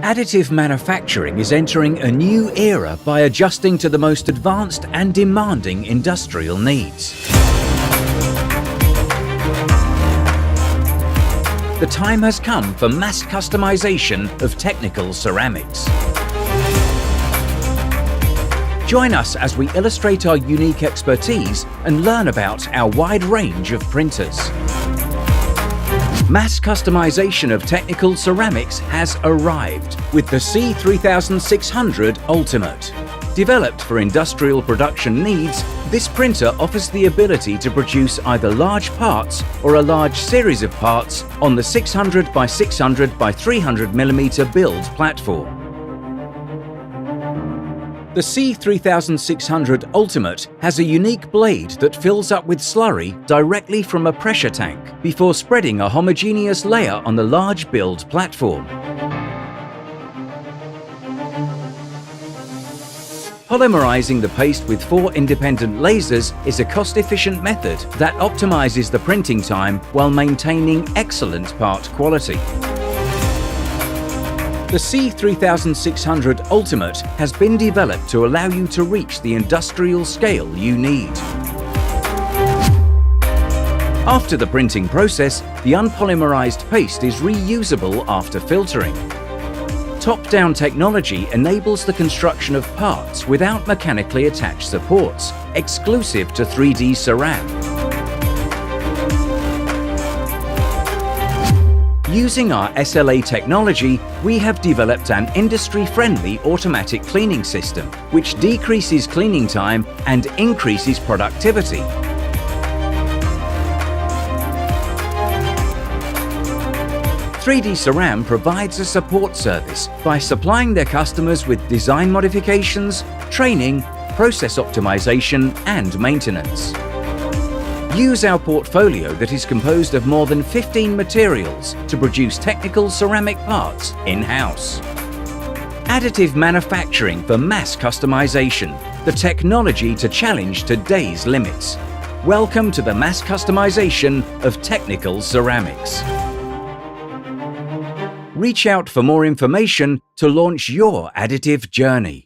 Additive manufacturing is entering a new era by adjusting to the most advanced and demanding industrial needs. The time has come for mass customization of technical ceramics. Join us as we illustrate our unique expertise and learn about our wide range of printers. Mass customization of technical ceramics has arrived with the C3600 Ultimate. Developed for industrial production needs, this printer offers the ability to produce either large parts or a large series of parts on the 600 by 600 by 300 mm build platform. The C3600 Ultimate has a unique blade that fills up with slurry directly from a pressure tank before spreading a homogeneous layer on the large build platform. Polymerizing the paste with 4 independent lasers is a cost-efficient method that optimizes the printing time while maintaining excellent part quality. The C3600 Ultimate has been developed to allow you to reach the industrial scale you need. After the printing process, the unpolymerized paste is reusable after filtering. Top-down technology enables the construction of parts without mechanically attached supports, exclusive to 3D CERAM. Using our SLA technology, we have developed an industry-friendly automatic cleaning system, which decreases cleaning time and increases productivity. "3D CERAM provides a support service by supplying their customers with design modifications, training, process optimization, and maintenance. Use our portfolio that is composed of more than 15 materials to produce technical ceramic parts in-house. Additive manufacturing for mass customization, the technology to challenge today's limits. Welcome to the mass customization of technical ceramics. Reach out for more information to launch your additive journey.